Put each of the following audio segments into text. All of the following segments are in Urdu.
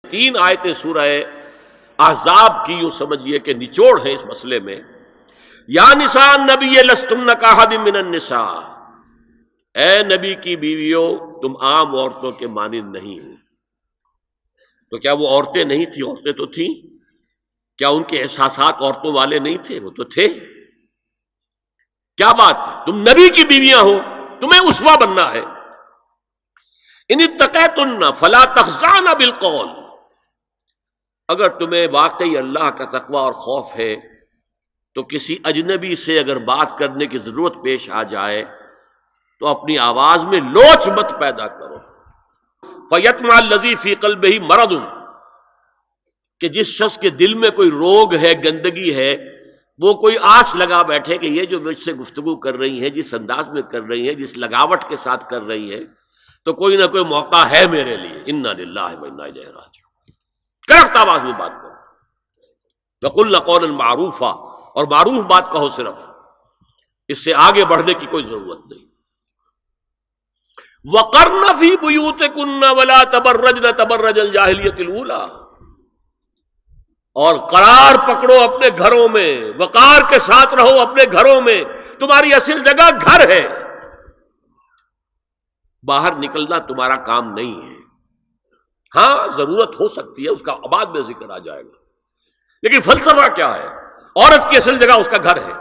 تین آیتیں سورہ احزاب کی یوں سمجھیے کہ نچوڑ ہے اس مسئلے میں. یا نساء النبی لستن کاحد من النساء، اے نبی کی بیویوں تم عام عورتوں کے مانند نہیں ہو. تو کیا وہ عورتیں نہیں تھیں؟ عورتیں تو تھیں. کیا ان کے احساسات عورتوں والے نہیں تھے؟ وہ تو تھے. کیا بات ہے، تم نبی کی بیویاں ہو، تمہیں اسوہ بننا ہے. ان اتقیتن فلا تخضعن بالقول، اگر تمہیں واقعی اللہ کا تقوی اور خوف ہے تو کسی اجنبی سے اگر بات کرنے کی ضرورت پیش آ جائے تو اپنی آواز میں لوچ مت پیدا کرو. فَيَطْمَعَ الَّذِي فِي قَلْبِهِ مَرَضٌ، کہ جس شخص کے دل میں کوئی روگ ہے، گندگی ہے، وہ کوئی آس لگا بیٹھے کہ یہ جو مجھ سے گفتگو کر رہی ہیں، جس انداز میں کر رہی ہیں، جس لگاوٹ کے ساتھ کر رہی ہیں، تو کوئی نہ کوئی موقع ہے میرے لیے. اِنَّا لِلَّهِ وَإِنَّا إِلَيْهِ رَاجِعُونَ. کرخت آواز میں بات کرو. وَقُلْنَ قَوْلًا مَعْرُوفًا، اور معروف بات کہو. صرف اس سے آگے بڑھنے کی کوئی ضرورت نہیں. وَقَرْنَ فِي بُيُوتِكُنَّ وَلَا تَبَرَّجْنَ تَبَرَّجَ الْجَاهِلِيَّةِ الْأُولَىٰ، اور قرار پکڑو اپنے گھروں میں، وقار کے ساتھ رہو اپنے گھروں میں. تمہاری اصل جگہ گھر ہے، باہر نکلنا تمہارا کام نہیں ہے. ہاں ضرورت ہو سکتی ہے، اس کا بعد میں ذکر آ جائے گا، لیکن فلسفہ کیا ہے؟ عورت کی اصل جگہ اس کا گھر ہے.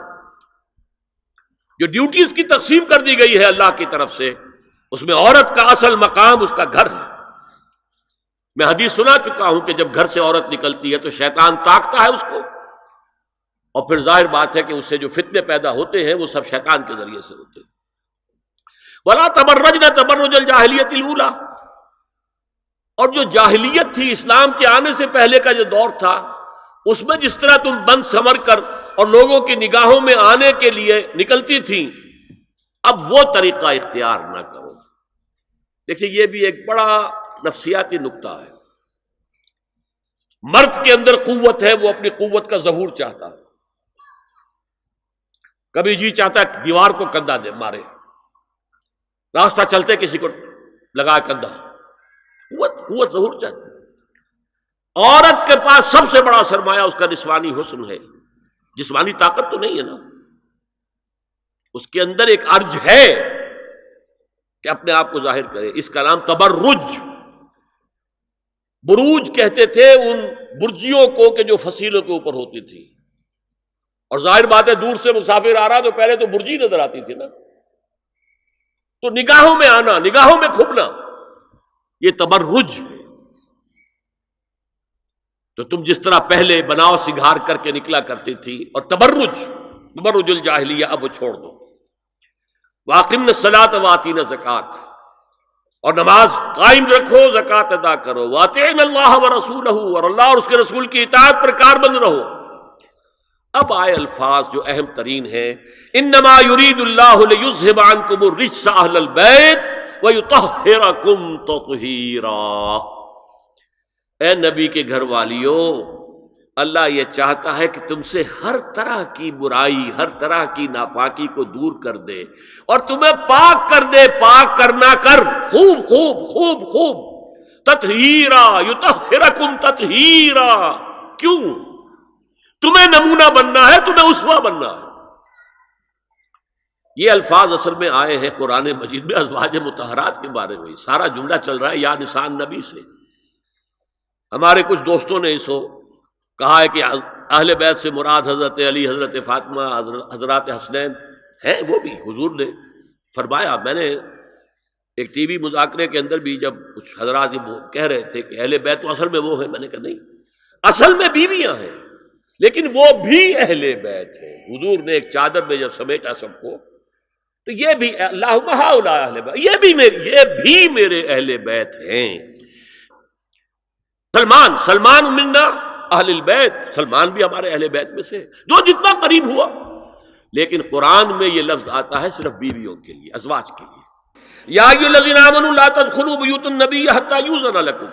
جو ڈیوٹیز کی تقسیم کر دی گئی ہے اللہ کی طرف سے، اس میں عورت کا اصل مقام اس کا گھر ہے. میں حدیث سنا چکا ہوں کہ جب گھر سے عورت نکلتی ہے تو شیطان تاکتا ہے اس کو، اور پھر ظاہر بات ہے کہ اس سے جو فتنے پیدا ہوتے ہیں وہ سب شیطان کے ذریعے سے ہوتے ہیں. وَلَا تَبَرَّجْنَ تَبَرُّجَ الْجَاهِلِيَّةِ الْأُولَىٰ، اور جو جاہلیت تھی، اسلام کے آنے سے پہلے کا جو دور تھا، اس میں جس طرح تم بند سمر کر اور لوگوں کی نگاہوں میں آنے کے لیے نکلتی تھیں، اب وہ طریقہ اختیار نہ کرو. دیکھیے یہ بھی ایک بڑا نفسیاتی نکتہ ہے. مرد کے اندر قوت ہے، وہ اپنی قوت کا ظہور چاہتا ہے. کبھی جی چاہتا ہے دیوار کو کندھا دے مارے، راستہ چلتے کسی کو لگا کندھا. قوت ظہور چاہتی ہے. عورت کے پاس سب سے بڑا سرمایہ اس کا نسوانی حسن ہے. جسمانی طاقت تو نہیں ہے نا، اس کے اندر ایک ارج ہے کہ اپنے آپ کو ظاہر کرے. اس کا نام تبرج. بروج کہتے تھے ان برجیوں کو کہ جو فصیلوں کے اوپر ہوتی تھی. اور ظاہر بات ہے دور سے مسافر آ رہا تو پہلے تو برجی نظر آتی تھی نا، تو نگاہوں میں آنا، نگاہوں میں کھپنا، یہ تبرج ہے. تو تم جس طرح پہلے بناؤ سنگھار کر کے نکلا کرتی تھی، اور تبرج الجاہلیہ اب وہ چھوڑ دو. وَأَقِمْنَ الصَّلَاةَ وَآتِينَ الزَّكَاةَ، اور نماز قائم رکھو، زکوٰۃ ادا کرو. وَأَطِعْنَ اللَّهَ وَرَسُولَهُ، اور اللہ اور اس کے رسول کی اطاعت پر کاربند رہو. اب آئے الفاظ جو اہم ترین ہیں. انما یرید اللہ لیذھب عنکم الرجس اہل البیت ویطہرکم تطہیرا. اے نبی کے گھر والیو، اللہ یہ چاہتا ہے کہ تم سے ہر طرح کی برائی، ہر طرح کی ناپاکی کو دور کر دے اور تمہیں پاک کر دے. پاک کرنا کر، خوب خوب خوب خوب. تطہیرا، یطہرکم تطہیرا. کیوں؟ تمہیں نمونہ بننا ہے، تمہیں اسوہ بننا ہے. یہ الفاظ اصل میں آئے ہیں قرآن مجید میں ازواج مطہرات کے بارے میں. سارا جملہ چل رہا ہے یا نساء النبی سے. ہمارے کچھ دوستوں نے اسو کہا ہے کہ اہل بیت سے مراد حضرت علی، حضرت فاطمہ، حضرات حسنین ہیں. وہ بھی حضور نے فرمایا. میں نے ایک ٹی وی مذاکرے کے اندر بھی جب کچھ حضرات یہ کہہ رہے تھے کہ اہل بیت تو اصل میں وہ ہیں، میں نے کہا نہیں، اصل میں بیویاں ہیں لیکن وہ بھی اہل بیت ہیں. حضور نے ایک چادر میں جب سمیٹا سب کو، تو یہ بھی اللہم ہؤلاء اہل بیت، یہ بھی میرے اہل بیت ہیں. سلمان منا اہل البیت، سلمان بھی ہمارے اہل بیت میں سے، جو جتنا قریب ہوا. لیکن قرآن میں یہ لفظ آتا ہے صرف بیویوں کے لیے، ازواج کے لیے. یا ایھا الذین آمنوا لا تدخلوا بیوت النبی حتی یؤذن لکم.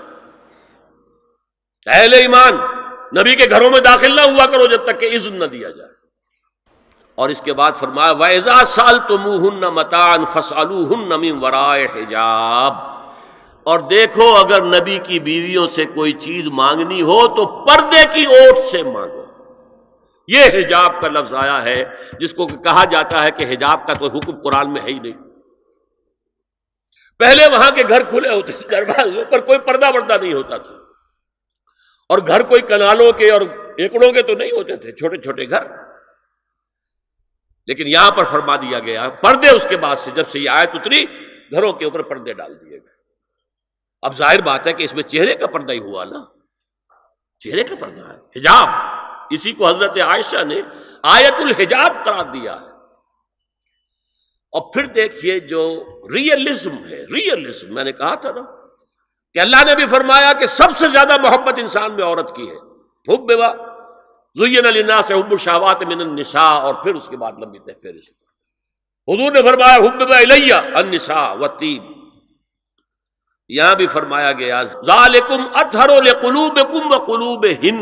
اہل ایمان، نبی کے گھروں میں داخل نہ ہوا کرو جب تک کہ اذن نہ دیا جائے. اور اس کے بعد فرمایا وَإِذَا سَأَلْتُمُوهُنَّ مَتَاعًا فَاسْأَلُوهُنَّ مِنْ وَرَاءِ حِجَابٍ. اور دیکھو اگر نبی کی بیویوں سے کوئی چیز مانگنی ہو تو پردے کی اوٹ سے مانگو. یہ حجاب کا لفظ آیا ہے جس کو کہا جاتا ہے کہ حجاب کا تو حکم قرآن میں ہے ہی نہیں. پہلے وہاں کے گھر کھلے ہوتے تھے، دروازوں پر کوئی پردہ وردہ نہیں ہوتا تھا، اور گھر کوئی کنالوں کے اور ایکڑوں کے تو نہیں ہوتے تھے، چھوٹے چھوٹے گھر. لیکن یہاں پر فرما دیا گیا پردے اس کے بعد سے، جب سے یہ آیت اتری گھروں کے اوپر پردے ڈال دیے گئے. اب ظاہر بات ہے کہ اس میں چہرے کا پردہ ہی ہوا نا، چہرے کا پردہ ہے حجاب. اسی کو حضرت عائشہ نے آیت الحجاب قرار دیا ہے. اور پھر دیکھیے جو ریئلزم ہے، ریئلزم میں نے کہا تھا نا کہ اللہ نے بھی فرمایا کہ سب سے زیادہ محبت انسان میں عورت کی ہے. حب زین للناس حب الشہوات من النساء، اور پھر اس کے بعد لمبی فہرست. حضور نے فرمایا حبب الیہ النساء والطیب. یہاں بھی فرمایا گیا ذالکم اطہر لقلوبکم وقلوبہن،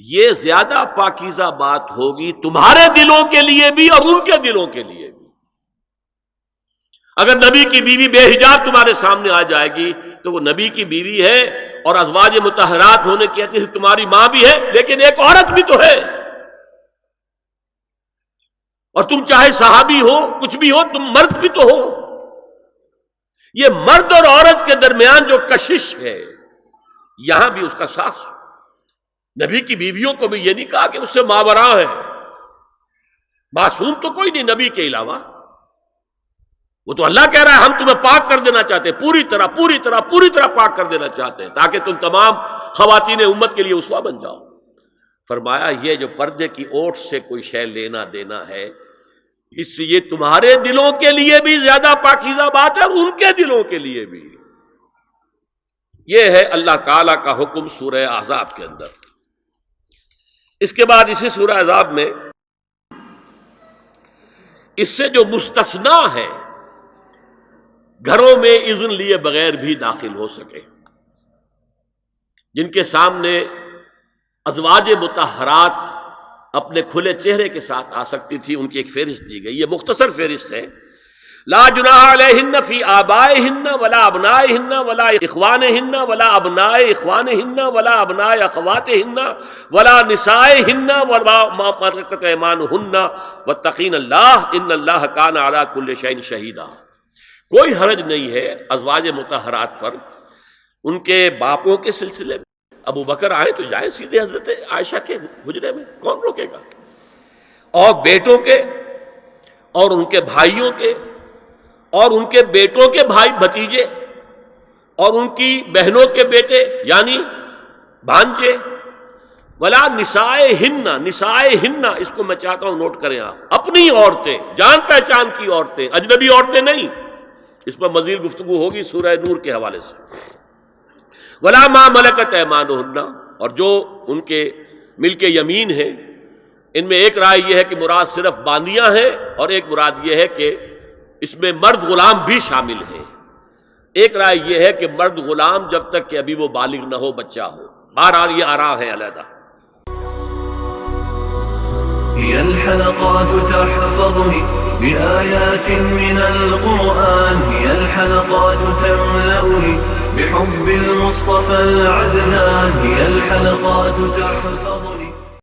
یہ زیادہ پاکیزہ بات ہوگی تمہارے دلوں کے لیے بھی اور ان کے دلوں کے لیے بھی. اگر نبی کی بیوی بے حجاب تمہارے سامنے آ جائے گی تو وہ نبی کی بیوی ہے اور ازواج مطہرات ہونے کی حیثیت سے تمہاری ماں بھی ہے، لیکن ایک عورت بھی تو ہے. اور تم چاہے صحابی ہو کچھ بھی ہو، تم مرد بھی تو ہو. یہ مرد اور عورت کے درمیان جو کشش ہے یہاں بھی اس کا ساس. نبی کی بیویوں کو بھی یہ نہیں کہا کہ اس سے ماوراء ہے، معصوم تو کوئی نہیں نبی کے علاوہ. وہ تو اللہ کہہ رہا ہے ہم تمہیں پاک کر دینا چاہتے ہیں، پوری طرح پاک کر دینا چاہتے ہیں تاکہ تم تمام خواتین امت کے لیے اسوہ بن جاؤ. فرمایا یہ جو پردے کی اوٹ سے کوئی شے لینا دینا ہے، اس لیے تمہارے دلوں کے لیے بھی زیادہ پاکیزہ بات ہے اور ان کے دلوں کے لیے بھی. یہ ہے اللہ تعالی کا حکم سورہ احزاب کے اندر. اس کے بعد اسی سورہ احزاب میں اس سے جو مستثنا ہے گھروں میں اذن لیے بغیر بھی داخل ہو سکے، جن کے سامنے ازواج مطہرات اپنے کھلے چہرے کے ساتھ آ سکتی تھی، ان کی ایک فہرست دی گئی. یہ مختصر فہرست ہے. لا جناح علیہن فی آبائہن ولا ابنائہن ولا اخوانہن ولا ابناء اخوانہن ولا ابناء اخواتہن ولا نسائہن ولا ما ملکت ایمانہن واتقین اللہ ان اللہ کان علی کل شیء شہیدا. کوئی حرج نہیں ہے ازواج مطہرات پر ان کے باپوں کے سلسلے میں. ابو بکر آئے تو جائیں سیدھے حضرت عائشہ کے حجرے میں، کون روکے گا؟ اور بیٹوں کے اور ان کے بھائیوں کے اور ان کے بیٹوں کے بھائی بھتیجے اور ان کی بہنوں کے بیٹے یعنی بھانجے. ولا نسائہن، نسائہن اس کو میں چاہتا ہوں نوٹ کریں آپ، اپنی عورتیں، جان پہچان کی عورتیں، اجنبی عورتیں نہیں. اس پر مزید گفتگو ہوگی سورہ نور کے حوالے سے. ولا ما ملکت ایمانہن، اور جو ان کے ملک یمین ہیں. ان میں ایک رائے یہ ہے کہ مراد صرف باندیاں ہیں اور ایک مراد یہ ہے کہ اس میں مرد غلام بھی شامل ہیں. ایک رائے یہ ہے کہ مرد غلام جب تک کہ ابھی وہ بالغ نہ ہو، بچہ ہو. بہرحال یہ آراء ہے علیحدہ. هي الحلقات تحفظني بآيات من القرآن، هي الحلقات تملأني بحب المصطفى العدنان، هي الحلقات تحفظني